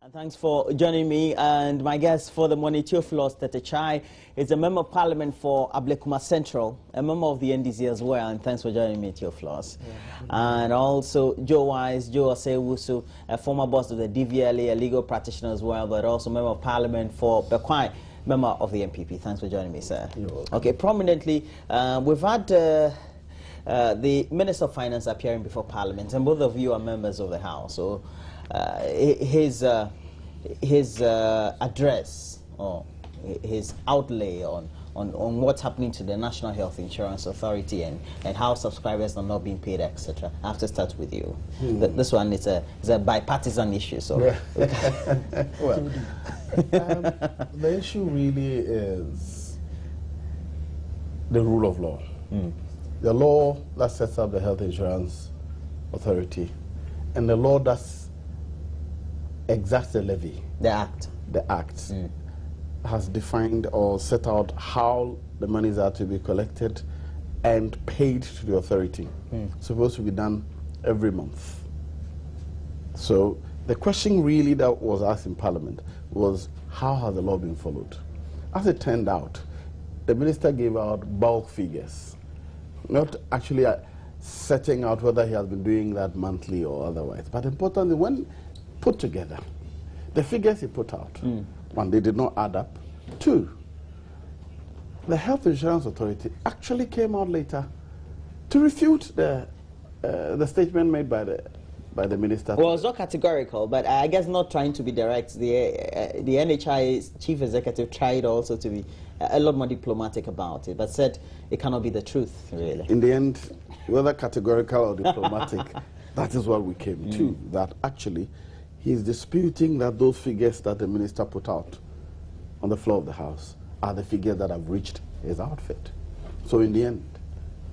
And thanks for joining me. And my guest for the morning, Theophilus Tetechai, is a member of parliament for Ablekuma Central, a member of the NDC as well. And thanks for joining me, Theophilus. And also Joe Wise, Joe Osewusu, a former boss of the DVLA, a legal practitioner as well, but also member of parliament for Bekwai, member of the MPP. Thanks for joining me, sir. Okay, prominently, we've had the Minister of Finance appearing before Parliament, and both of you are members of the House. So his address or his outlay on what's happening to the National Health Insurance Authority and how subscribers are not being paid, etc. I have to start with you. This one is a bipartisan issue. So, well, the issue really is the rule of law. The law that sets up the Health Insurance Authority and the law that exacts the levy. The Act. The Act has defined or set out how the monies are to be collected and paid to the authority. It's supposed to be done every month. So the question really that was asked in Parliament was, how has the law been followed? As it turned out, the minister gave out bulk figures, not actually setting out whether he has been doing that monthly or otherwise. But importantly, when put together, the figures he put out, one, they did not add up. Two, the Health Insurance Authority actually came out later to refute the statement made by the minister. Well, it's not categorical, but I guess not trying to be direct. The NHIS chief executive tried also to be a lot more diplomatic about it, but said it cannot be the truth, really. In the end, whether categorical or diplomatic, that is what we came to, that actually he's disputing that those figures that the minister put out on the floor of the House are the figures that have reached his outfit. So in the end,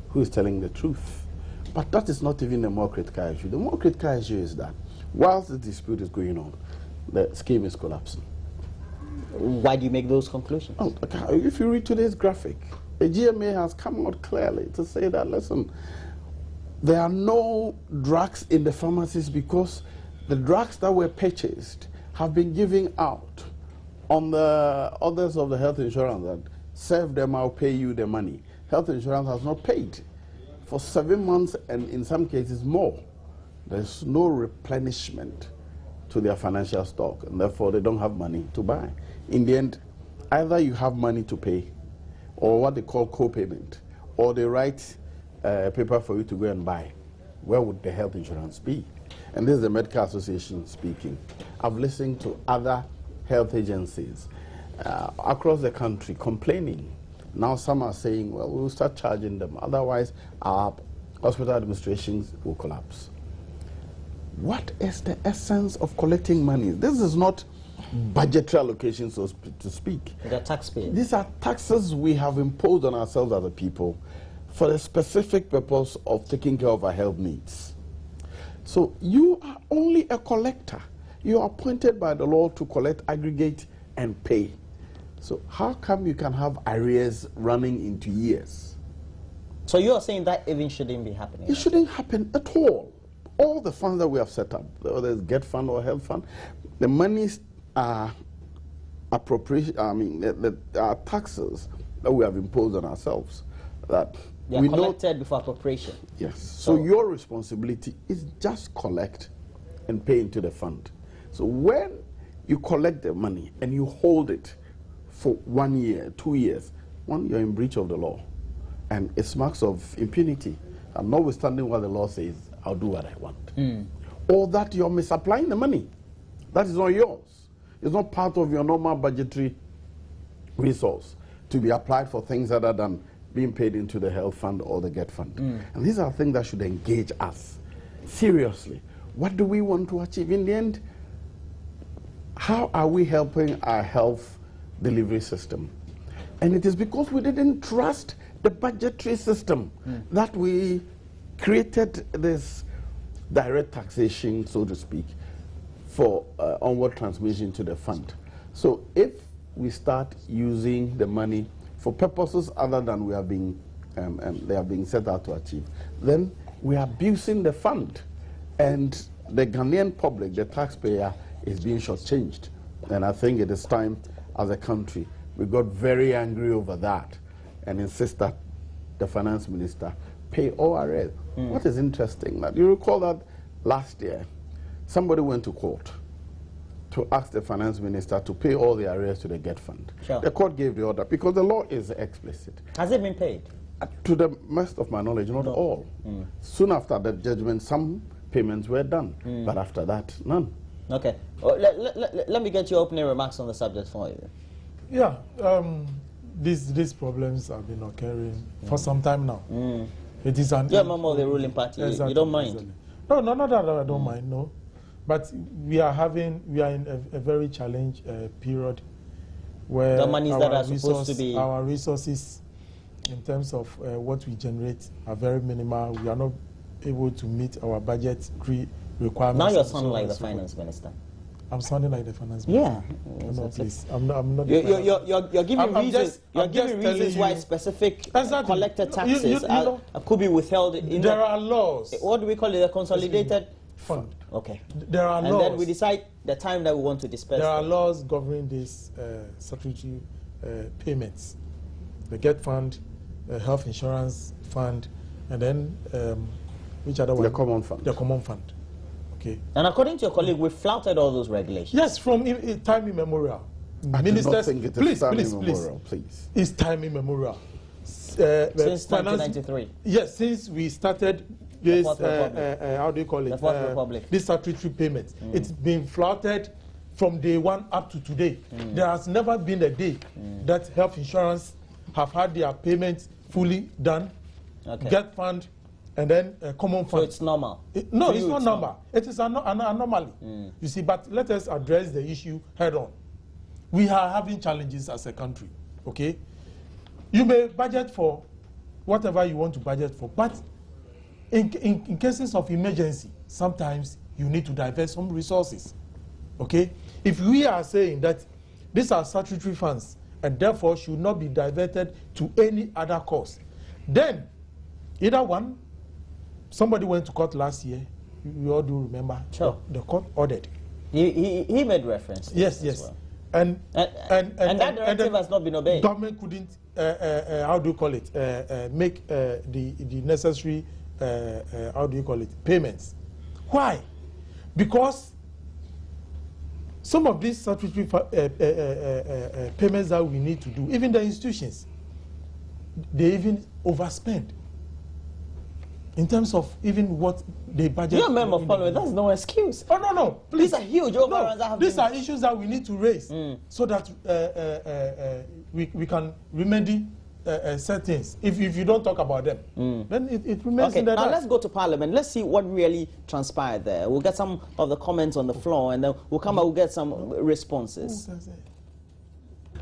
who is telling the truth? But that is not even the more critical issue. The more critical issue is that whilst the dispute is going on, the scheme is collapsing. Why do you make those conclusions? Oh, if you read today's graphic, the GMA has come out clearly to say that, listen, there are no drugs in the pharmacies because the drugs that were purchased have been given out on the others of the health insurance that serve them, I'll pay you the money. Health insurance has not paid for 7 months and in some cases more. There's no replenishment to their financial stock and therefore they don't have money to buy. In the end, either you have money to pay or what they call co-payment, or they write a paper for you to go and buy. Where would the health insurance be? And this is the Medical Association speaking. I've listened to other health agencies across the country complaining. Now some are saying, well, we'll start charging them. Otherwise, our hospital administrations will collapse. What is the essence of collecting money? This is not budgetary allocations, so to speak. The taxpayers. These are taxes we have imposed on ourselves as a people for the specific purpose of taking care of our health needs. So you are only a collector. You are appointed by the law to collect, aggregate, and pay. So how come you can have arrears running into years? So you are saying that even shouldn't be happening? It shouldn't happen at all. All the funds that we have set up, whether it's Get Fund or Health Fund, the monies are appropriation. I mean, the taxes that we have imposed on ourselves. That they are collected before appropriation. Yes. So your responsibility is just collect and pay into the fund. So when you collect the money and you hold it for 1 year, 2 years, one, you're in breach of the law. And it's marks of impunity. And notwithstanding what the law says, I'll do what I want. Or that you're misapplying the money. That is not yours. It's not part of your normal budgetary resource to be applied for things other than being paid into the health fund or the Get Fund. And these are things that should engage us seriously. What do we want to achieve? In the end, how are we helping our health delivery system? And it is because we didn't trust the budgetary system that we created this direct taxation, so to speak, for onward transmission to the fund. So if we start using the money for purposes other than we have been, they are being set out to achieve, then we are abusing the fund. And the Ghanaian public, the taxpayer, is being shortchanged. And I think it is time, as a country, we got very angry over that and insist that the finance minister pay all arrears. What is interesting, that you recall that last year, somebody went to court to ask the finance minister to pay all the arrears to the GET fund. Sure. The court gave the order because the law is explicit. Has it been paid? To the best of my knowledge, not all. Soon after the judgment, some payments were done, but after that, none. Okay. Well, let me get your opening remarks on the subject for you. Yeah, these problems have been occurring for some time now. It is an... You're a member of the ruling party. Exactly, you don't mind? Exactly. No, not that I don't mind, no. But we are in a very challenged period where the monies that are supposed to be... our resources in terms of what we generate are very minimal. We are not able to meet our budget requirements. Now you're sounding like the finance minister. I'm sounding like the finance minister. Yeah. No, please. I'm not. You're giving reasons. You're giving reasons why specific collected taxes could be withheld. There are laws. What do we call it? A consolidated fund. Okay. There are laws. And then we decide the time that we want to disperse. There are laws governing these statutory payments. The GET fund, the health insurance fund, and then which other one? The common fund. The common fund. Okay. And according to your colleague, we flouted all those regulations. Yes, from time immemorial. Ministers, do not think it is time immemorial, please. It's time immemorial. Since 1993. Yes, since we started this, how do you call it? The Fourth Republic. This statutory payment. It's been flouted from day one up to today. There has never been a day that health insurance have had their payments fully done. Okay. GET fund, and then common fund. So it's normal? No, it's not normal. It is an anomaly. You see, but let us address the issue head on. We are having challenges as a country, okay? You may budget for whatever you want to budget for, but in cases of emergency, sometimes you need to divert some resources, okay? If we are saying that these are statutory funds and therefore should not be diverted to any other cause, then either one, somebody went to court last year, we all do remember. Sure. The court ordered. He made reference to yes. well. And that directive has not been obeyed. Government couldn't, how do you call it, make the necessary, how do you call it, payments. Why? Because some of these statutory payments that we need to do, even the institutions, they even overspend in terms of even what they budget. You're a member of parliament, that's no excuse. Oh, no, please. These are huge overruns. These are issues that we need to raise so that we can remedy settings. If you don't talk about them, then it remains in the now dark. let's go to parliament. Let's see what really transpired there. We'll get some of the comments on the floor, and then we'll come back, we'll get some responses.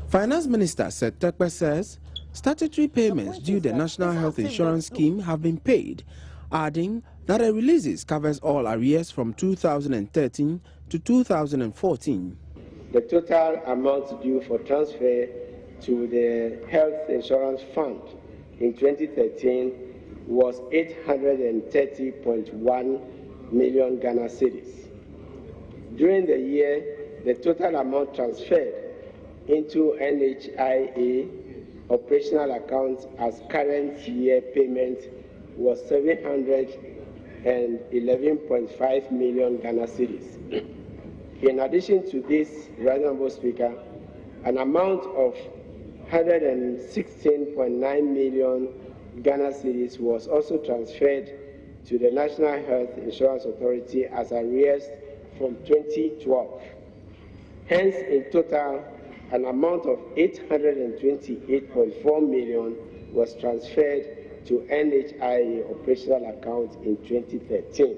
Finance Minister Seth Terkper says statutory payments due the National Health Insurance Scheme have been paid, adding that the releases covers all arrears from 2013 to 2014. The total amount due for transfer to the Health Insurance Fund in 2013 was 830.1 million Ghana cedis. During the year, the total amount transferred into NHIS operational accounts as current year payment was 711.5 million Ghana cedis. In addition to this, Honorable Speaker, an amount of 116.9 million Ghana cedis was also transferred to the National Health Insurance Authority as arrears from 2012. Hence, in total, an amount of 828.4 million was transferred to NHIS operational account in 2013.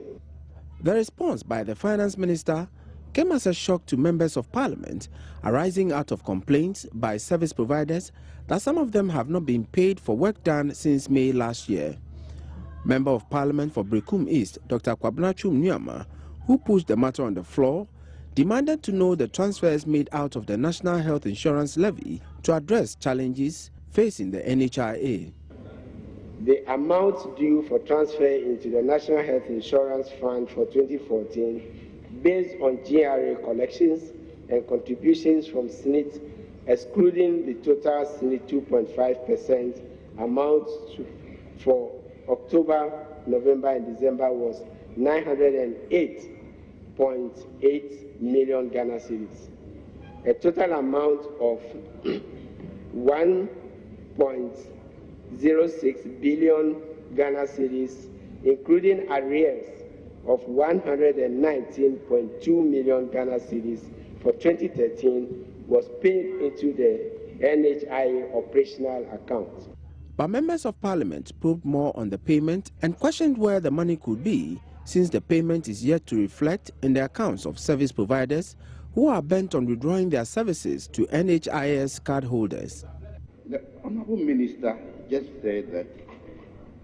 The response by the Finance Minister came as a shock to members of Parliament, arising out of complaints by service providers that some of them have not been paid for work done since May last year. Member of Parliament for Brekum East, Dr. Kwabnachum Nyama, who pushed the matter on the floor, demanded to know the transfers made out of the National Health Insurance Levy to address challenges facing the NHIS. The amount due for transfer into the National Health Insurance Fund for 2014 based on GRA collections and contributions from SNIT, excluding the total SNIT 2.5% amount for October, November, and December was 908.8 million Ghana cedis. A total amount of 1.06 billion Ghana cedis, including arrears of 119.2 million Ghana cedis for 2013, was paid into the NHIS operational account. But members of parliament probed more on the payment and questioned where the money could be, since the payment is yet to reflect in the accounts of service providers who are bent on withdrawing their services to NHIS cardholders. The Honourable Minister just said that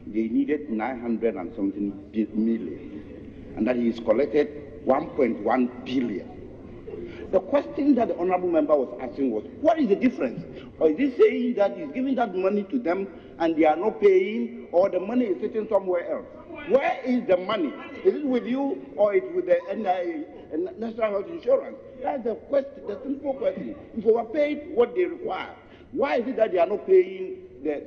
they needed 900 and something million, and that he's collected 1.1 billion. The question that the Honourable Member was asking was, what is the difference? Or is he saying that he's giving that money to them and they are not paying, or the money is sitting somewhere else? Where is the money? Is it with you, or is it with the NHIS, National Health Insurance? That's the question, the simple question. If we were paid what they require, why is it that they are not paying the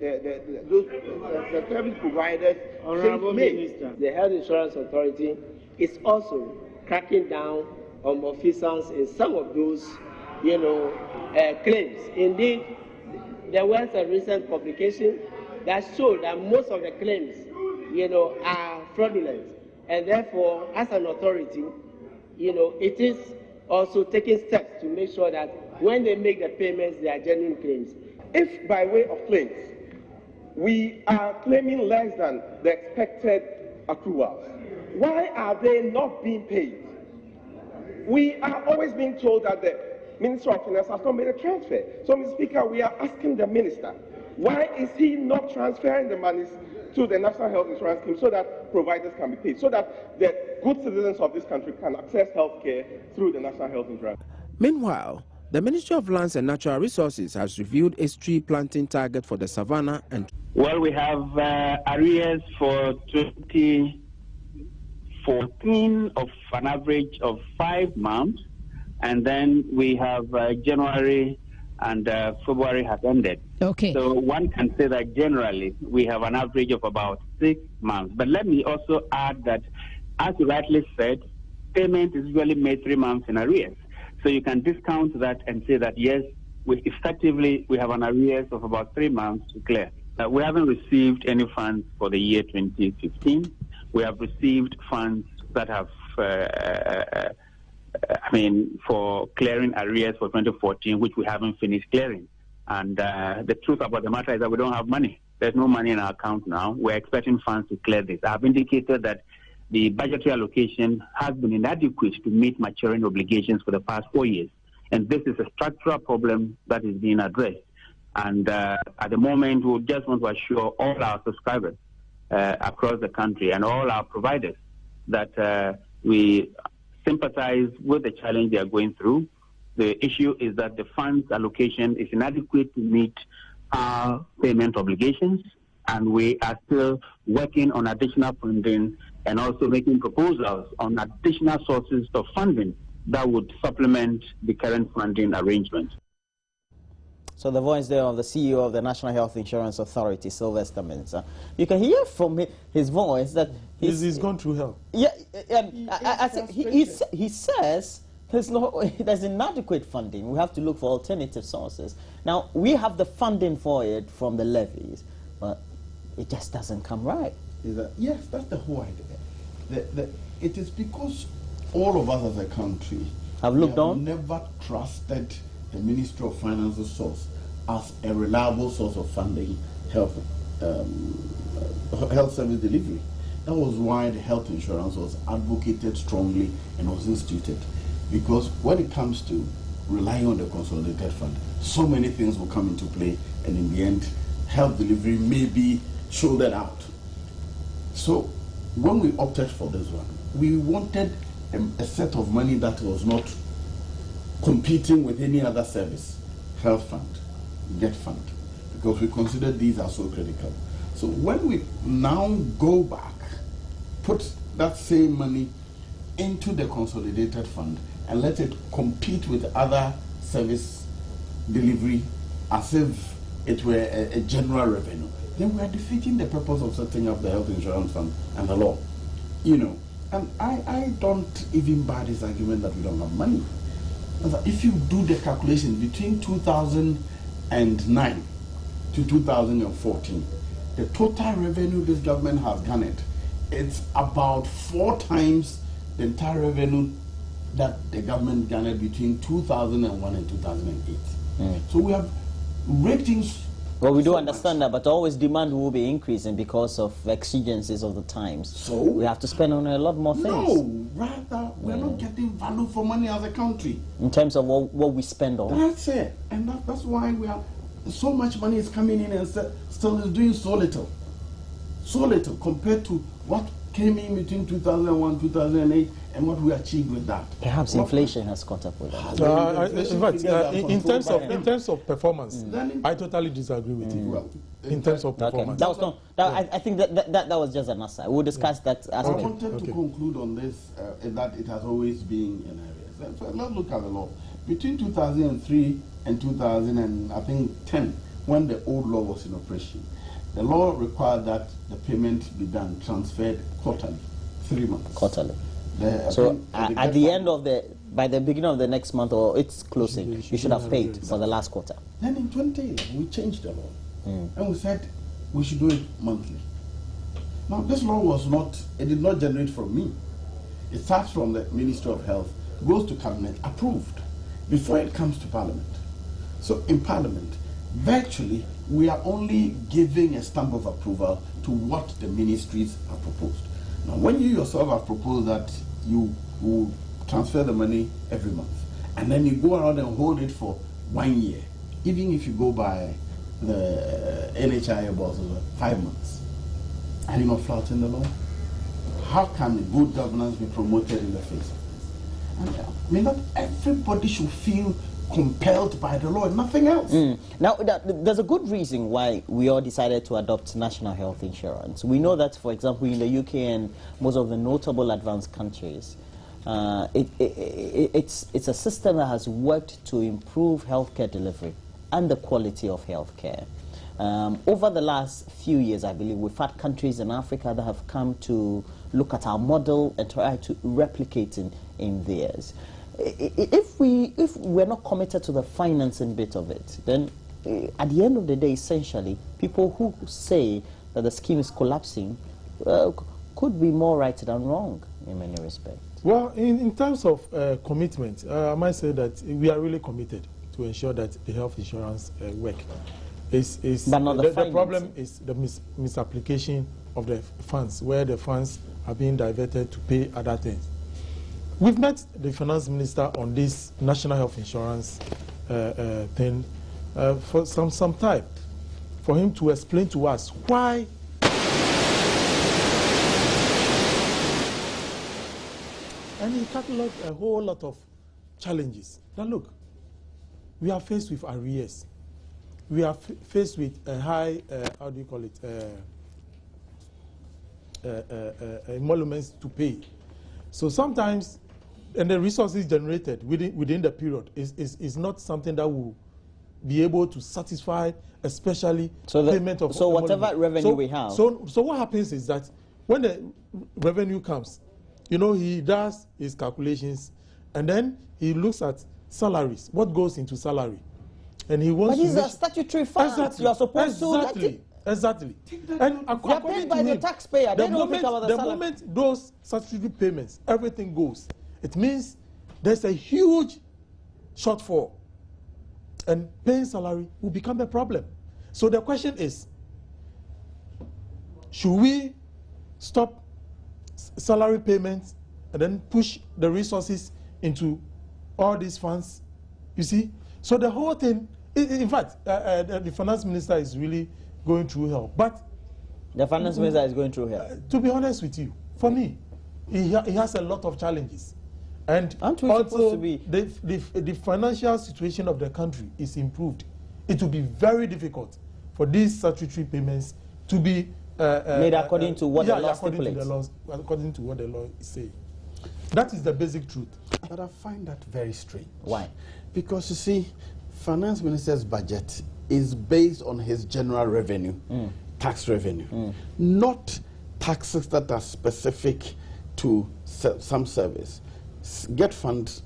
service providers? Honourable Minister, the Health Insurance Authority is also cracking down on malfeasance in some of those, claims. Indeed, there was a recent publication that showed that most of the claims, are fraudulent, and therefore, as an authority, it is also taking steps to make sure that when they make the payments, they are genuine claims. If by way of claims, we are claiming less than the expected accruals, why are they not being paid? We are always being told that the Minister of Finance has not made a transfer. So, Mr. Speaker, we are asking the Minister, why is he not transferring the monies to the National Health Insurance Scheme so that providers can be paid, so that the good citizens of this country can access health care through the National Health Insurance? Meanwhile, the Ministry of Lands and Natural Resources has reviewed its tree planting target for the savannah and... Well, we have arrears for 2014 of an average of 5 months, and then we have January and February has ended. Okay. So one can say that generally we have an average of about 6 months. But let me also add that, as you rightly said, payment is usually made 3 months in arrears. So you can discount that and say that, yes, we have an arrears of about 3 months to clear. We haven't received any funds for the year 2015. We have received funds that have, for clearing arrears for 2014, which we haven't finished clearing. And the truth about the matter is that we don't have money. There's no money in our account now. We're expecting funds to clear this. I've indicated that the budgetary allocation has been inadequate to meet maturing obligations for the past 4 years. And this is a structural problem that is being addressed. And at the moment, we just want to assure all our subscribers across the country and all our providers that we sympathize with the challenge they are going through. The issue is that the funds allocation is inadequate to meet our payment obligations, and we are still working on additional funding and also making proposals on additional sources of funding that would supplement the current funding arrangement. So the voice there of the CEO of the National Health Insurance Authority, Sylvester Mensah. You can hear from his voice that he's gone through hell. Yeah, he says there's inadequate funding. We have to look for alternative sources. Now, we have the funding for it from the levies, but it just doesn't come right. Yes, that's the whole idea. It is because all of us as a country have never trusted the Ministry of Finance's source as a reliable source of funding health service delivery. That was why the health insurance was advocated strongly and was instituted. Because when it comes to relying on the consolidated fund, so many things will come into play, and in the end, health delivery may be shouldered out. So when we opted for this one, we wanted a set of money that was not competing with any other service, health fund, debt fund, because we consider these are so critical. So when we now go back, put that same money into the consolidated fund and let it compete with other service delivery as if it were a general revenue, then we are defeating the purpose of setting up the health insurance fund and the law. You know, and I don't even buy this argument that we don't have money. If you do the calculation between 2009 to 2014, the total revenue this government has garnered, it's about 4 times the entire revenue that the government garnered between 2001 and 2008. So we have ratings. Well, we do understand that, but always demand will be increasing because of exigencies of the times. So we have to spend on a lot more things. No, rather we're not getting value for money as a country. In terms of what we spend on. That's it, and that's why we have so much money is coming in and still is doing so little compared to what came in between 2001, 2008, and what we achieved with that. Perhaps inflation has caught up with that. In terms of performance, I totally disagree with you. Well, in terms of performance, that was not. I think that was just an aside. We'll discuss that aspect. I wanted to conclude on this that it has always been an area. So let's look at the law between 2003 and 2010, when the old law was in operation. The law required that the payment be done, transferred quarterly, 3 months. Quarterly. So at the end of by the beginning of the next month or its closing, you should have paid for the last quarter. Then in 2011, we changed the law. And we said we should do it monthly. Now this law it did not generate from me. It starts from the Ministry of Health, goes to Cabinet, approved, before it comes to Parliament. So in Parliament, virtually, we are only giving a stamp of approval to what the ministries have proposed. Now, when you yourself have proposed that you will transfer the money every month, and then you go around and hold it for 1 year, even if you go by the NHIS boss, 5 months, are you not flouting the law? How can good governance be promoted in the face of this? And I mean, not everybody should feel compelled by the law, nothing else. Now, there's a good reason why we all decided to adopt national health insurance. We know that, for example, in the UK and most of the notable advanced countries, it's a system that has worked to improve healthcare delivery and the quality of healthcare. Over the last few years, I believe, we've had countries in Africa that have come to look at our model and try to replicate in theirs. If we're not committed to the financing bit of it, then at the end of the day, essentially, people who say that the scheme is collapsing could be more right than wrong in many respects. Well, in terms of commitment, I might say that we are really committed to ensure that the health insurance work. But not the problem is the misapplication of the funds, where the funds are being diverted to pay other things. We've met the finance minister on this national health insurance thing for some time, for him to explain to us why. And he cataloged a whole lot of challenges. Now look, we are faced with arrears. We are faced with a high, how do you call it, emoluments to pay. So sometimes, and the resources generated within the period is not something that will be able to satisfy, especially payment of. So whatever revenue we have. So what happens is that when the revenue comes, you know, he does his calculations, and then he looks at salaries, what goes into salary, and he wants. But these are statutory funds. Exactly. You are supposed to. Exactly. And they are paid by the taxpayer. They don't think about the salary. Moment those statutory payments, everything goes. It means there's a huge shortfall, and paying salary will become a problem. So the question is, should we stop salary payments and then push the resources into all these funds? You see? So the whole thing, in fact, the finance minister is really going through hell. But the finance minister is going through hell. To be honest with you, for me, he has a lot of challenges. And also the financial situation of the country is improved. It will be very difficult for these statutory payments to be made according to what the law stipulates. According to what the law is saying. That is the basic truth. But I find that very strange. Why? Because you see, finance minister's budget is based on his general revenue, tax revenue, not taxes that are specific to some service. Get fund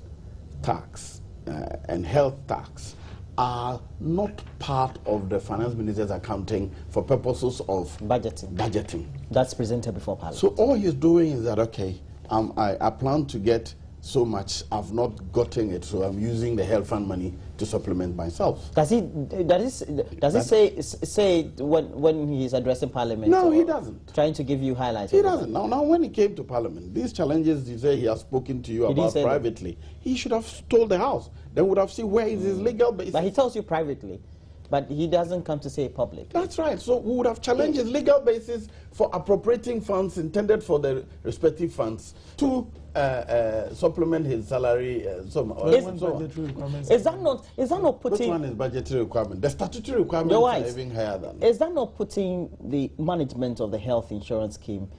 tax and health tax are not part of the finance minister's accounting for purposes of budgeting. That's presented before Parliament. So all he's doing is that, okay, I plan to get so much, I've not gotten it, so I'm using the health fund money to supplement myself. Does he say when he's addressing Parliament? No, he doesn't. Trying to give you highlights? He doesn't. Now, when he came to Parliament, these challenges you say he has spoken to you about privately, he should have told the House. They would have seen where is his legal basis. But he tells you privately. But he doesn't come to say it publicly. That's right. So we would have challenged his legal basis for appropriating funds intended for the respective funds to supplement his salary. Is that not putting? Which one is budgetary requirement? The statutory requirements are even higher than. Is that not putting the management of the health insurance scheme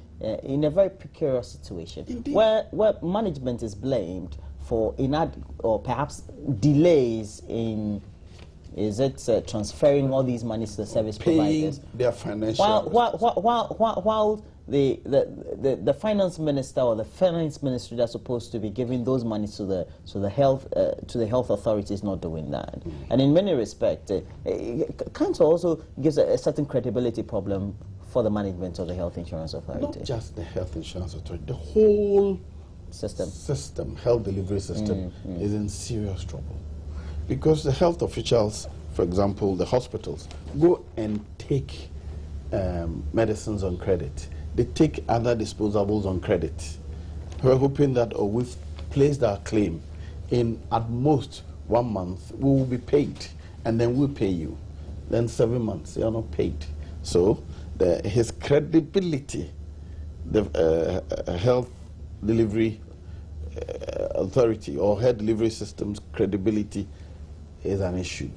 in a very precarious situation? Indeed. Where management is blamed for or perhaps delays in? Is it transferring all these monies to the service providers? Their financial. While the finance minister or the finance ministry that's supposed to be giving those monies to the health authority is not doing that, and in many respects, council also gives a certain credibility problem for the management of the health insurance authority. Not just the health insurance authority, the whole system, health delivery system is in serious trouble. Because the health officials, for example, the hospitals, go and take medicines on credit. They take other disposables on credit. We're hoping that we've placed our claim in at most 1 month, we will be paid, and then we'll pay you. Then 7 months, they are not paid. So his credibility, the health delivery authority or health delivery system's credibility is an issue.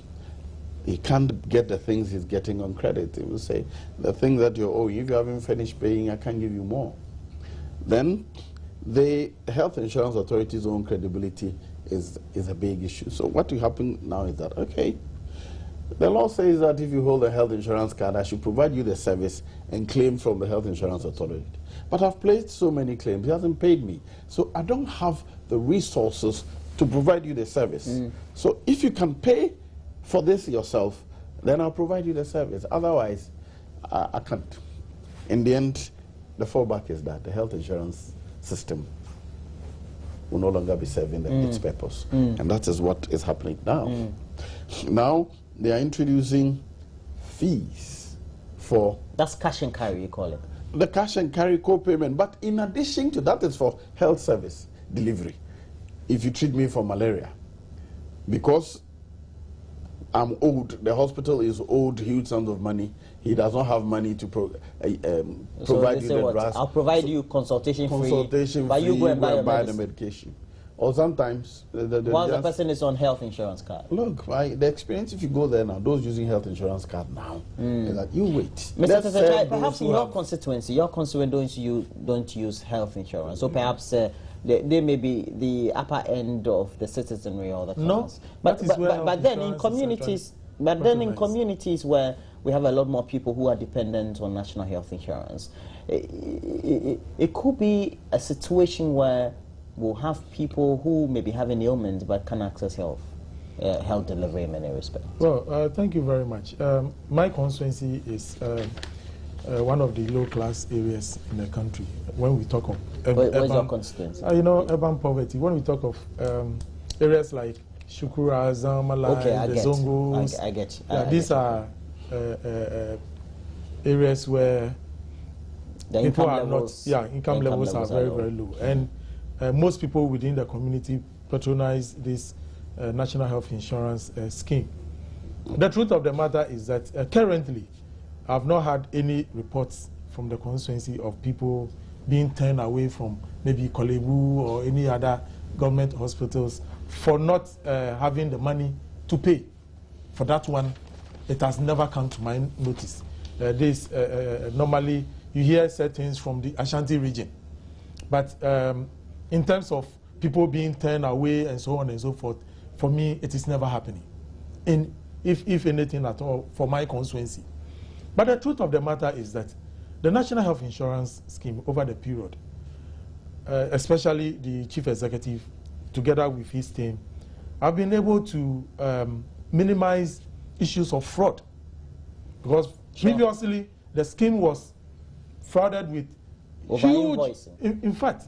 He can't get the things he's getting on credit. He will say, the thing that you're owing, if you haven't finished paying, I can't give you more. Then the health insurance authority's own credibility is a big issue. So what will happen now is that, okay, the law says that if you hold a health insurance card, I should provide you the service and claim from the health insurance authority. But I've placed so many claims, he hasn't paid me. So I don't have the resources to provide you the service. So if you can pay for this yourself, then I'll provide you the service. Otherwise, I can't. In the end, the fallback is that the health insurance system will no longer be serving its purpose. And that is what is happening now. Now, they are introducing fees for... That's cash and carry, you call it. The cash and carry co-payment. But in addition to that, is for health service delivery. If you treat me for malaria, because I'm owed, the hospital is owed huge sums of money, he does not have money to provide you the drugs. I'll provide you consultation free, but you go and buy the medication. Or sometimes while the person is on health insurance card. Look, the experience, if you go there now, those using health insurance card now, is that you wait. Mr. Tetechai, perhaps in your constituency, your constituent don't use health insurance, so perhaps they may be the upper end of the citizenry or the class. No, but then in communities, where we have a lot more people who are dependent on national health insurance, it could be a situation where we'll have people who may be having ailments but can access health delivery in many respects. Well, thank you very much. My constituency is one of the low-class areas in the country. When we talk of where's your constituency? Urban poverty. When we talk of areas like Shukura, Zamala, the Zongos, I get you. These are areas where the people are income levels are very, very low. And most people within the community patronize this national health insurance scheme. The truth of the matter is that currently, I've not had any reports from the constituency of people being turned away from maybe Kolebu or any other government hospitals for not having the money to pay. For that one, it has never come to my notice. Normally, you hear certain things from the Ashanti region. But in terms of people being turned away and so on and so forth, for me, it is never happening, if anything at all, for my constituency. But the truth of the matter is that the National Health Insurance Scheme over the period, especially the Chief Executive, together with his team, have been able to minimize issues of fraud. Because previously, the scheme was frauded with huge, in fact,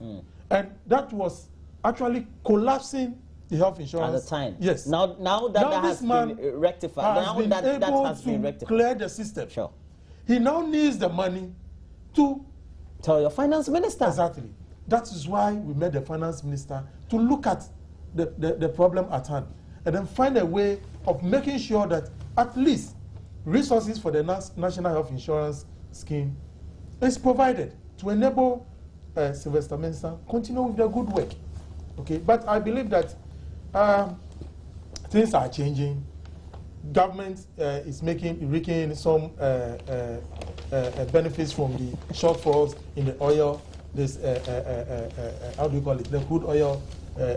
and that was actually collapsing the health insurance. At the time. Yes. Now that has been rectified. Now that has been rectified. Clear the system. Sure. He now needs the money to tell your finance minister. Exactly. That is why we made the finance minister to look at the problem at hand and then find a way of making sure that at least resources for the National Health Insurance Scheme is provided to enable Sylvester Mensah continue with the good work. Okay, but I believe that things are changing. Government is reaping some benefits from the shortfalls in the oil. This how do you call it? The crude oil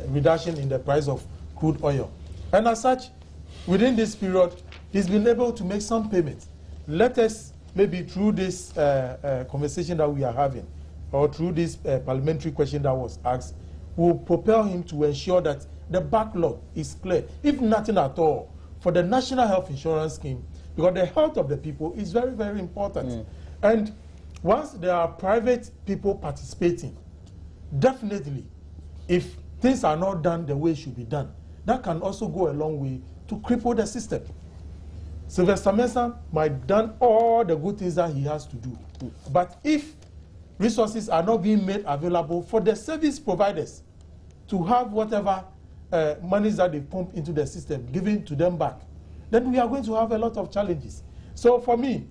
reduction in the price of crude oil, and as such, within this period, he's been able to make some payments. Let us maybe through this conversation that we are having, or through this parliamentary question that was asked, will propel him to ensure that the backlog is clear, if nothing at all, for the National Health Insurance Scheme, because the health of the people is very, very important. And once there are private people participating, definitely, if things are not done the way it should be done, that can also go a long way to cripple the system. Sylvester Mensah might have done all the good things that he has to do. But if resources are not being made available for the service providers to have whatever monies that they pump into the system given to them back, then we are going to have a lot of challenges. So for me,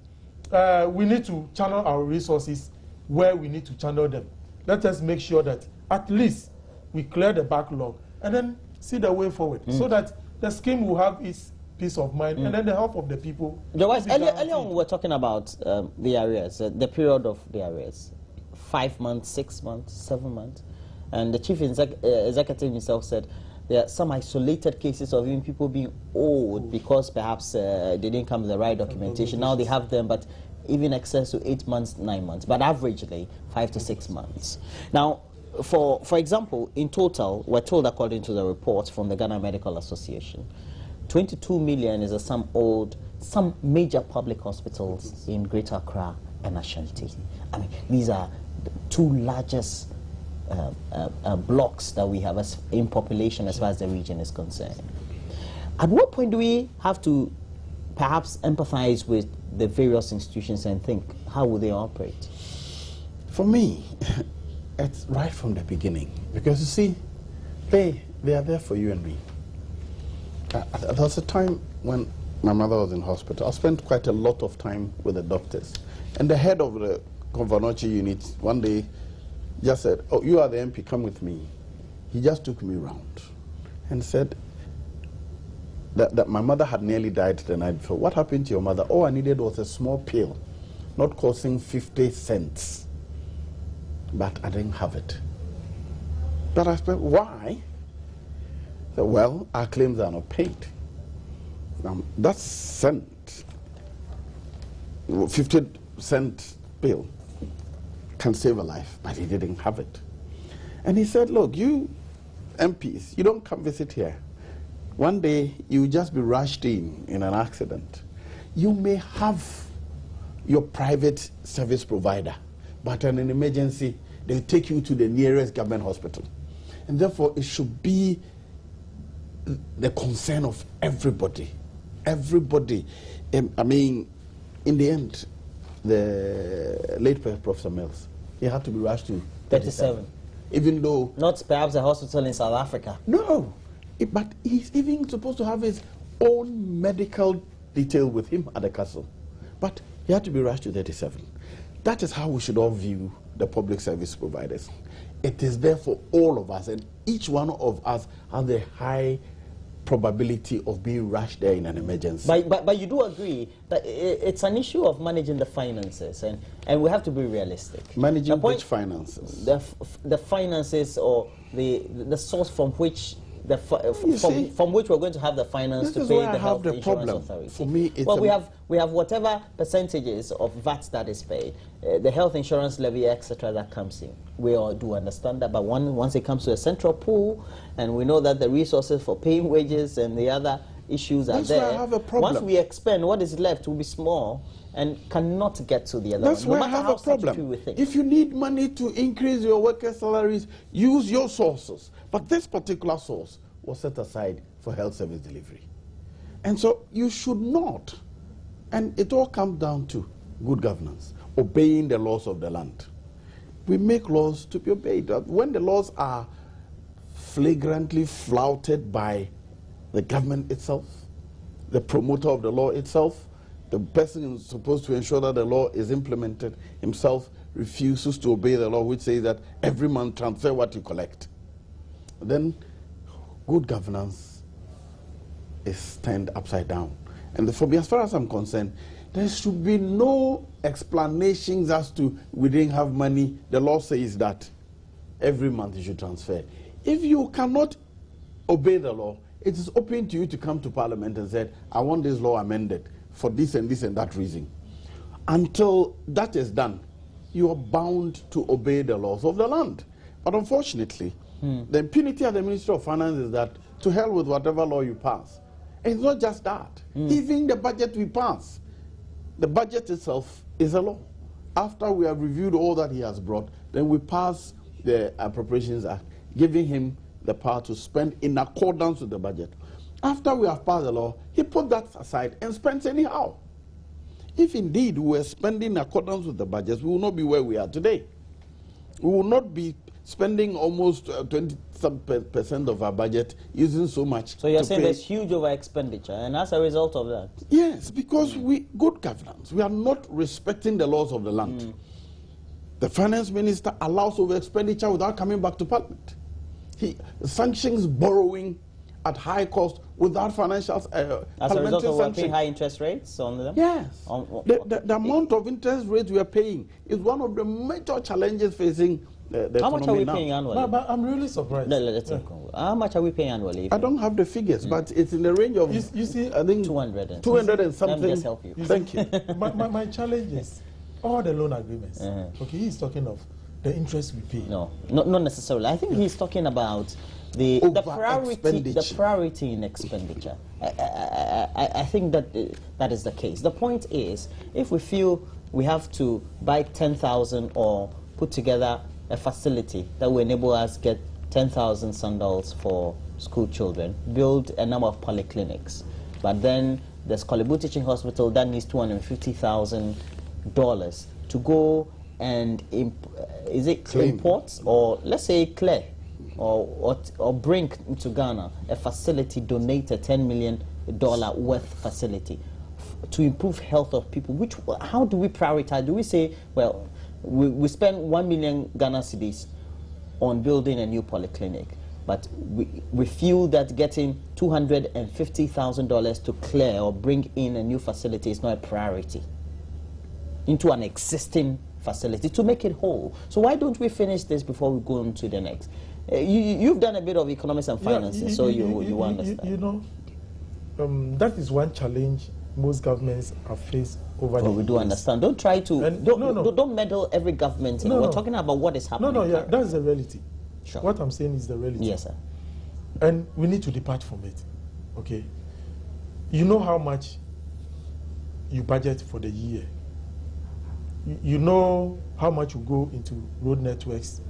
we need to channel our resources where we need to channel them. Let us make sure that at least we clear the backlog and then see the way forward so that the scheme will have its peace of mind and then the health of the people. Earlier on, we were talking about the arrears, the period of the arrears. 5 months, 6 months, 7 months. And the chief executive himself said there are some isolated cases of even people being owed because perhaps they didn't come with the right documentation. Now they have them, but even excess to 8 months, 9 months, but averagely 5 to 6 months. Now, for example, in total, we're told according to the report from the Ghana Medical Association, 22 million is a sum owed some major public hospitals in Greater Accra and Ashanti. I mean, these are the two largest blocks that we have in population as far as the region is concerned. At what point do we have to perhaps empathize with the various institutions and think, how will they operate? For me, it's right from the beginning. Because you see, they are there for you and me. There was a time when my mother was in hospital. I spent quite a lot of time with the doctors. And the head of the Convernochi unit one day just said, "Oh, you are the MP, come with me." He just took me around and said that my mother had nearly died the night before. What happened to your mother? All I needed was a small pill, not costing 50 cents. But I didn't have it. But I said, why? He said, well, our claims are not paid. That cent, 50-cent bill can save a life, but he didn't have it. And he said, look, you MPs, you don't come visit here. One day, you just be rushed in an accident. You may have your private service provider, but in an emergency, they'll take you to the nearest government hospital. And therefore, it should be the concern of everybody. Everybody. I mean, in the end, the late Professor Mills, he had to be rushed to 37. Even though... Not perhaps a hospital in South Africa. No. But he's even supposed to have his own medical detail with him at the castle. But he had to be rushed to 37. That is how we should all view the public service providers. It is there for all of us, and each one of us has a high probability of being rushed there in an emergency. But you do agree that it's an issue of managing the finances, and we have to be realistic. Managing which finances? The finances, or the source from which from which we're going to have the finance to pay the health insurance authority. For me, it's we have whatever percentages of VAT that is paid, the health insurance levy, etc., that comes in. We all do understand that, but once it comes to a central pool, and we know that the resources for paying wages and the other issues are there. That's where I have a problem. Once we expend, what is left will be small and cannot get to the other That's one. where I have a problem. If you need money to increase your workers' salaries, use your sources. But this particular source was set aside for health service delivery. And so you should not, and it all comes down to good governance, obeying the laws of the land. We make laws to be obeyed. When the laws are flagrantly flouted by the government itself, the promoter of the law itself, the person who's supposed to ensure that the law is implemented himself refuses to obey the law, which says that every month transfer what you collect, then good governance is turned upside down. And for me, as far as I'm concerned, there should be no explanations as to we didn't have money. The law says that every month you should transfer. If you cannot obey the law, it is open to you to come to Parliament and say, I want this law amended for this and that reason. Until that is done, you are bound to obey the laws of the land. But unfortunately, the impunity at the Ministry of Finance is that to hell with whatever law you pass. And it's not just that. Even the budget we pass, the budget itself is a law. After we have reviewed all that he has brought, then we pass the Appropriations Act, giving him the power to spend in accordance with the budget. After we have passed the law, he put that aside and spends anyhow. If indeed we were spending in accordance with the budget, we will not be where we are today. We will not be spending almost 20% of our budget using so much. So you're saying there's huge over expenditure, and as a result of that? Yes, because good governance, we are not respecting the laws of the land. The finance minister allows over expenditure without coming back to Parliament. He sanctions borrowing at high cost without financial as a result of paying high interest rates on them? Yes. The amount of interest rates we are paying is one of the major challenges facing the How much are we paying annually? But I'm really surprised. How much are we paying annually? I don't have the figures, but it's in the range of, you see, I think 200 and something. Let me just help you. Thank you. My challenge is all the loan agreements. Okay, he's talking of the interest we pay. No, not necessarily. I think he's talking about the priority in expenditure. I think that is the case. The point is, if we feel we have to buy 10,000 or put together a facility that will enable us get 10,000 sandals for school children, build a number of polyclinics, but then there's Kolebu Teaching Hospital that needs $250,000 to go and import, or let's say clear or bring into Ghana a facility, donate a $10 million worth facility to improve health of people. How do we prioritize? Do we say, well, we spend 1 million Ghana cedis on building a new polyclinic, but we feel that getting $250,000 to clear or bring in a new facility is not a priority into an existing facility to make it whole? So why don't we finish this before we go on to the next? You've done a bit of economics and finances, so you understand. That is one challenge most governments have faced over the years. We do understand. Don't try to don't meddle every government. We're talking about what is happening. That's the reality. Sure. What I'm saying is the reality. Yes, sir. And we need to depart from it. Okay. You know how much you budget for the year. You know how much will go into road networks,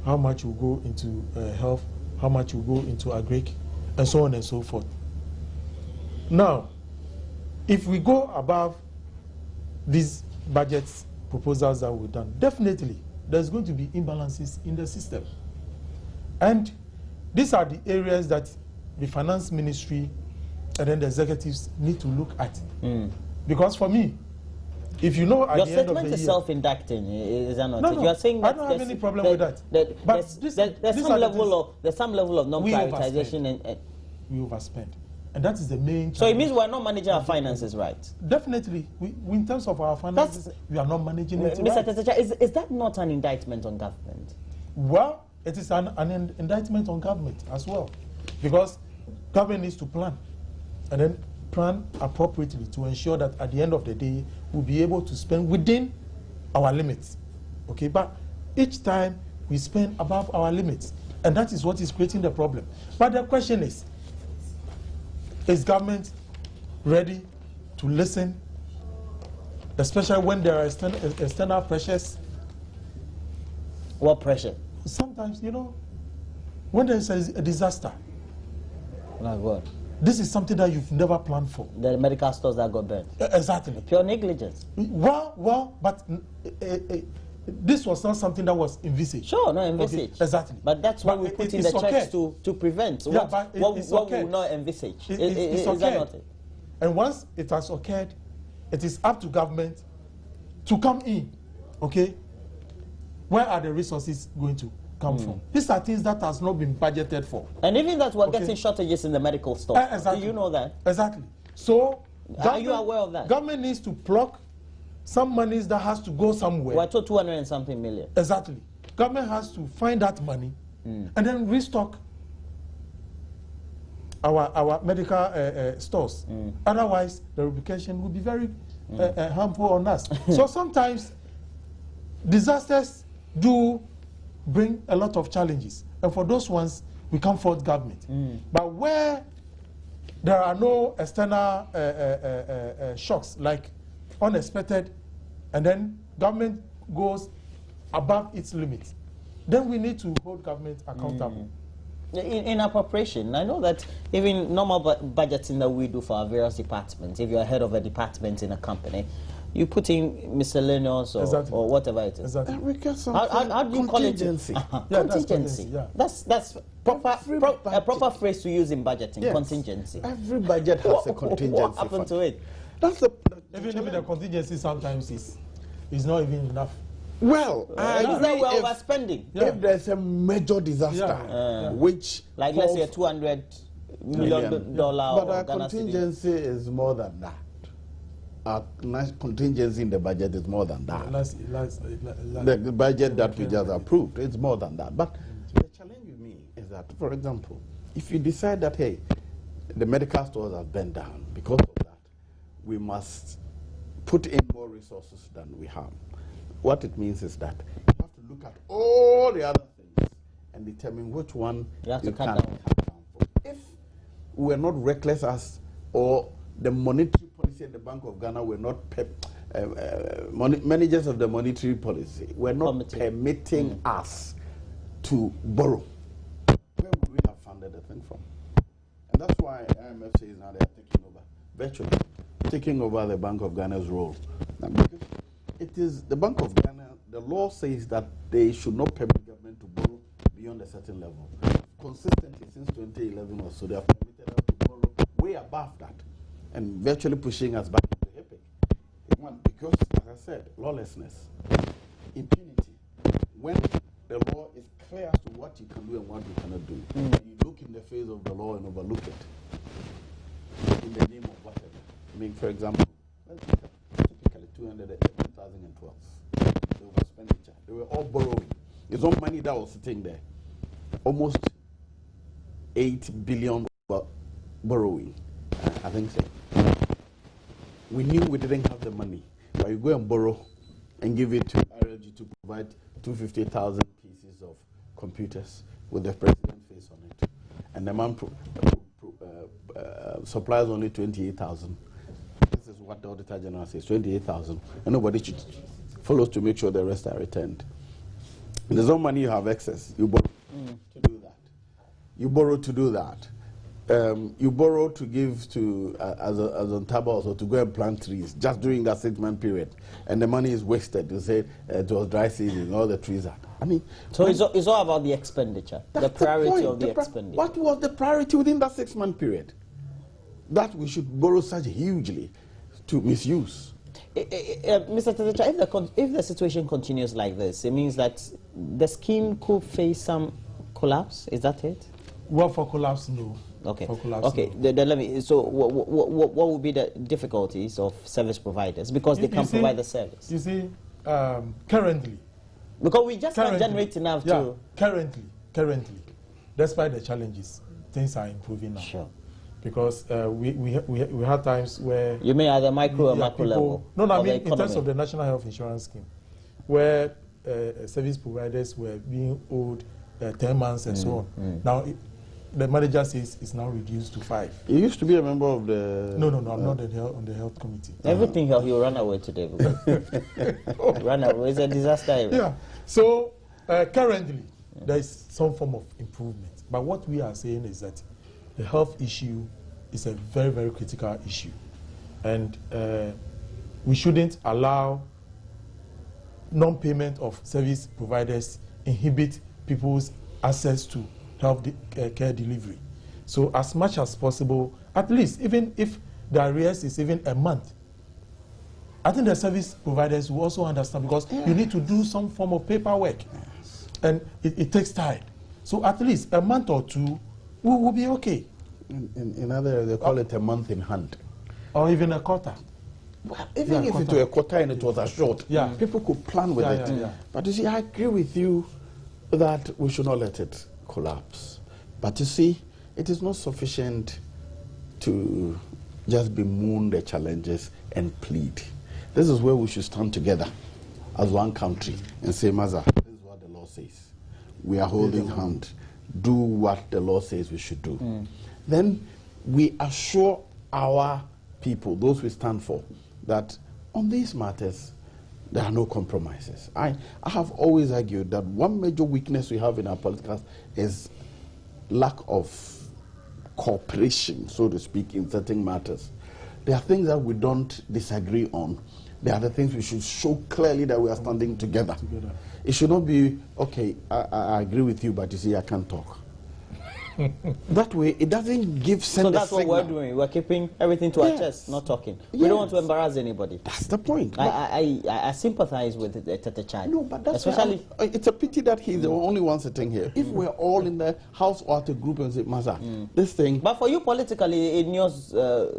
how much will go into health, how much will go into agric, and so on and so forth. Now, if we go above these budget proposals that we've done, definitely there's going to be imbalances in the system. And these are the areas that the finance ministry and then the executives need to look at. Because for me, if you know at your the end of the statement year, is self-indicting, is that not? No, You are saying I don't have any problem with that. There's some level of non-prioritization we overspend. And that is the main challenge. So it means we're not managing our finances right? Definitely. We in terms of our finances, we are not managing it Mr. right. Tetecha, is that not an indictment on government? Well, it is an indictment on government as well. Because government needs to plan. And then plan appropriately to ensure that at the end of the day, we'll be able to spend within our limits. Okay, but each time we spend above our limits. And that is what is creating the problem. But the question is government ready to listen, especially when there are external pressures? What pressure? Sometimes, you know, when there is a disaster. Like what? This is something that you've never planned for. The medical stores that got burnt. Exactly. Pure negligence. Well, but this was not something that was envisaged. Sure, not envisaged. Okay, exactly. But that's what we put in the checks to prevent. Yeah, what it's we okay. will not envisage. It's Is that not it? And once it has occurred, it is up to government to come in. Okay? Where are the resources going to come from? These are things that has not been budgeted for. And even that we're getting shortages in the medical stores. Exactly. Do you know that? Exactly. So, are you aware of that? Government needs to pluck some monies that has to go somewhere. We're told 200 and something million. Exactly. Government has to find that money and then restock our medical stores. Otherwise, the repercussion will be very harmful on us. So sometimes disasters do bring a lot of challenges. And for those ones, we can't fault government. But where there are no external shocks, like unexpected, and then government goes above its limits, then we need to hold government accountable. In appropriation, I know that even normal budgeting that we do for our various departments, if you're head of a department in a company, you put in miscellaneous or whatever it is. Exactly. How do you call it? Contingency. That's a proper phrase to use in budgeting. Yes. Contingency. Every budget has a contingency. What happened to it? Even if the contingency sometimes is not even enough. Well, we're overspending. If there's a major disaster, which like let's say $200 million, but our contingency is more than that. Our contingency in the budget is more than that. The budget that we just approved is more than that. But the challenge with me is that, for example, if you decide that, hey, the medical stores have burned down, because of that, we must put in more resources than we have. What it means is that you have to look at all the other things and determine which one you have to cut down for. If we're not reckless as, or the monetary policy at the Bank of Ghana were not, managers of the monetary policy were not permitting us to borrow, where would we have funded the thing from? And that's why IMF says now they're taking over, virtually taking over the Bank of Ghana's role. Now, because it is the Bank of Ghana, the law says that they should not permit government to borrow beyond a certain level. Consistently since 2011 or so, they have permitted us to borrow way above that and virtually pushing us back into epic. One, because, as I said, lawlessness, impunity. When the law is clear as to what you can do and what you cannot do, you look in the face of the law and overlook it in the name of whatever. I mean, for example, typically 2012, the expenditure, they were all borrowing. It's all money that was sitting there. Almost 8 billion borrowing, I think so. We knew we didn't have the money, but you go and borrow and give it to RLG to provide 250,000 pieces of computers with the president's face on it. And the man supplies only 28,000. This is what the Auditor General says, 28,000. And nobody follows to make sure the rest are returned. And there's no money you have excess. You borrow to do that. You borrow to do that. You borrow to give to, as on Taba also, to go and plant trees just during that 6-month period. And the money is wasted. You say it was dry season, all the trees are. I mean, so it's all about the expenditure, the priority of the expenditure. What was the priority within that 6-month period? That we should borrow such hugely to misuse. Mr. Tetecha, if the situation continues like this, it means that the scheme could face some collapse. Is that it? Well, for collapse, no. Okay. for collapse. Okay. Then let me. So, what would be the difficulties of service providers because they can't provide the service? You see, currently. Because we just can't generate enough to. Currently, despite the challenges, things are improving now. Sure. Because we had times where you mean at the micro or macro level? No, I mean in terms of the National Health Insurance Scheme, where service providers were being owed 10 months and so on. Now, the manager says it's now reduced to 5. You used to be a member of the... No, I'm not on the health committee. Everything he'll run away today. Run away. It's a disaster. Yeah. So, currently, there is some form of improvement. But what we are saying is that the health issue is a very, very critical issue. And we shouldn't allow non-payment of service providers inhibit people's access to health care delivery. So as much as possible, at least even if the arrears is even a month, I think the service providers will also understand because you need to do some form of paperwork. And it takes time. So at least a month or two will be okay. In other, they call it a month in hand. Or even a quarter. Well, even if it were a quarter and it was a short, people could plan with it. But you see, I agree with you that we should not let it collapse. But you see, it is not sufficient to just bemoan the challenges and plead. This is where we should stand together as one country and say, Maza, this is what the law says. We are holding hand. Do what the law says we should do. Then we assure our people, those we stand for, that on these matters, there are no compromises. I have always argued that one major weakness we have in our politics is lack of cooperation, so to speak, in certain matters. There are things that we don't disagree on. There are the things we should show clearly that we are standing together. It should not be, okay, I agree with you, but you see, I can't talk. That way, it doesn't give sense. So that's what we're doing. We're keeping everything to our chest, not talking. We don't want to embarrass anybody. That's the point. I sympathize with Tete Chai. No, but that's especially. It's a pity that he's the only one sitting here. If we're all in the house or at a group and say, Maza, this thing. But for you politically, it news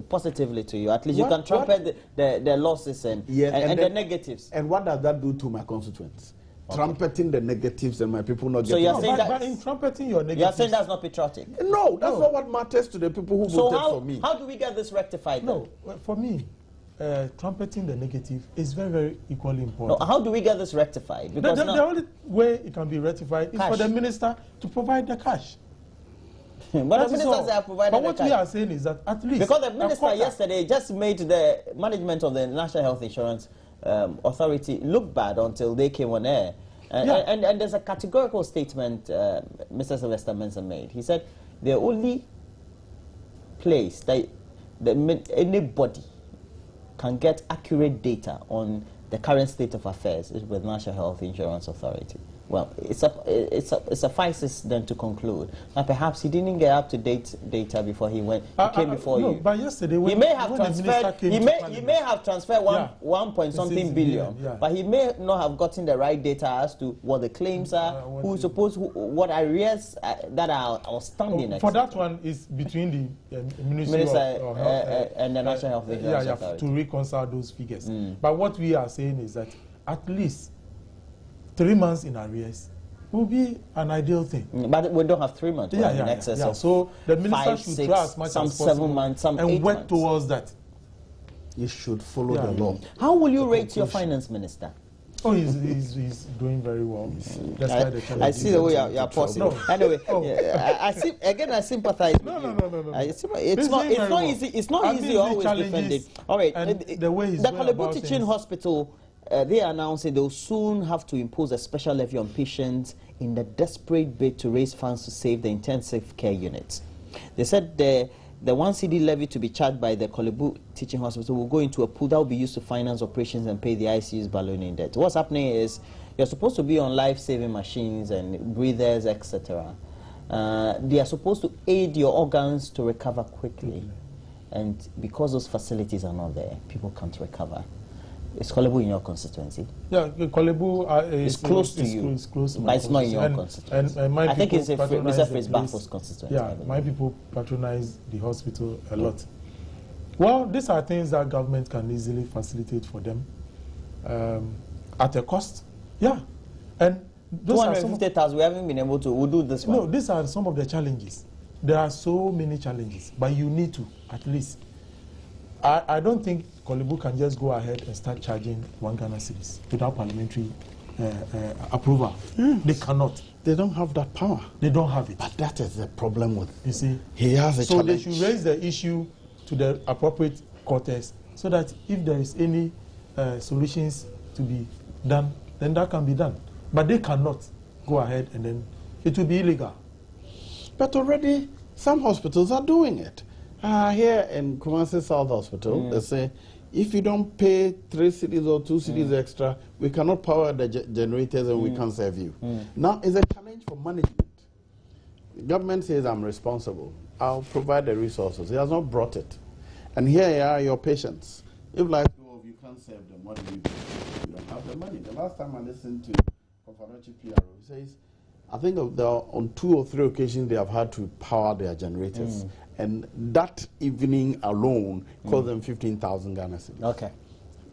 positively to you. At least you can trumpet the losses and the negatives. And what does that do to my constituents? Trumpeting the negatives and my people not getting... So you're saying but in trumpeting your negatives... You're saying that's not patriotic? No, that's not what matters to the people who voted for me. How do we get this rectified? No, for me, trumpeting the negative is very, very equally important. No, how do we get this rectified? Because the only way it can be rectified is for the minister to provide the cash. But the ministers are providing But what we are saying is that at least... Because the minister yesterday just made the management of the National Health Insurance Authority look bad until they came on air. And there's a categorical statement Mr. Sylvester Mensah made. He said the only place that anybody can get accurate data on the current state of affairs is with National Health Insurance Authority. Well, it suffices then to conclude that perhaps he didn't get up-to-date data before he came before you. But yesterday, he may have transferred. He may have transferred 1 billion, but he may not have gotten the right data as to what the claims are, what arrears that are outstanding. For that one is between the Ministry of Health and the National Health Insurance Authority. You have to reconcile those figures. But what we are saying is that at least 3 months in arrears will be an ideal thing. But we don't have 3 months. In excess of so the minister should try as much as possible 7 months, some and 8 work months. towards that. You should follow the law. How will you rate your finance minister? Oh, he's doing very well. I see the way you're pausing. Anyway, I sympathize with you. It's not easy. It's not easy always defending. All right, the Kolebu Teaching Hospital. They are announcing they will soon have to impose a special levy on patients in the desperate bid to raise funds to save the intensive care units. They said the 1 CD levy to be charged by the Kolebu Teaching Hospital will go into a pool that will be used to finance operations and pay the ICU's ballooning debt. What's happening is you're supposed to be on life-saving machines and breathers, etc. They are supposed to aid your organs to recover quickly. And because those facilities are not there, people can't recover. Is Kolebu in your constituency? Yeah, Kolebu is close to you. It's close to but my it's not in your constituency. And my I think it's Mr. Fritz Bafo's constituency. Yeah, my people patronize the hospital a lot. Well, these are things that government can easily facilitate for them at a cost. Yeah. And those 250,000, we haven't been able to. We'll do this one. No, these are some of the challenges. There are so many challenges, but you need to, at least. I don't think Kolebu can just go ahead and start charging 1 Ghana cedis without parliamentary approval. They cannot. They don't have that power. They don't have it. But that is the problem with. You see, he has a challenge. So they should raise the issue to the appropriate quarters so that if there is any solutions to be done, then that can be done. But they cannot go ahead and then it will be illegal. But already some hospitals are doing it. Here in Kumasi South Hospital, they say, if you don't pay 3 cedis or 2 cedis extra, we cannot power the generators and we can't serve you. Now, it's a challenge for management. The government says, I'm responsible. I'll provide the resources. He has not brought it. And here are your patients. If life goes off, you can't serve them. What do? You don't have the money. The last time I listened to Confarachi PRO, he says, I think on 2 or 3 occasions they have had to power their generators. And that evening alone cost them 15,000 Ghana cedis. Okay.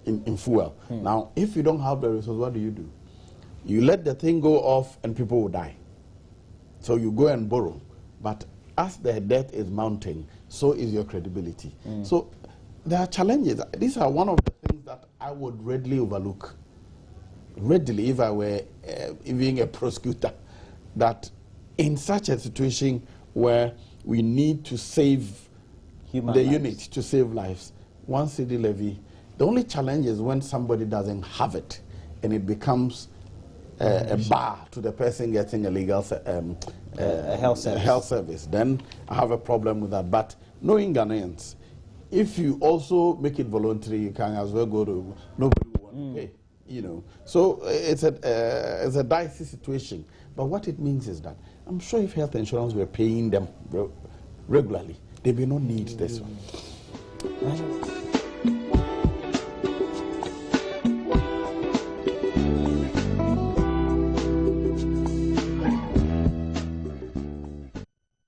In fuel. Now, if you don't have the resources, what do? You let the thing go off and people will die. So you go and borrow. But as the debt is mounting, so is your credibility. So there are challenges. These are one of the things that I would readily overlook. Readily, if I were even a prosecutor, that in such a situation where we need to save the unit to save lives, 1 cedi levy, the only challenge is when somebody doesn't have it and it becomes a bar to the person getting a legal health service. Then I have a problem with that. But knowing Ghanaians, if you also make it voluntary, you can as well go to, nobody will want to pay. You know, so it's a dicey situation. But what it means is that I'm sure if health insurance were paying them regularly, they may not need this one.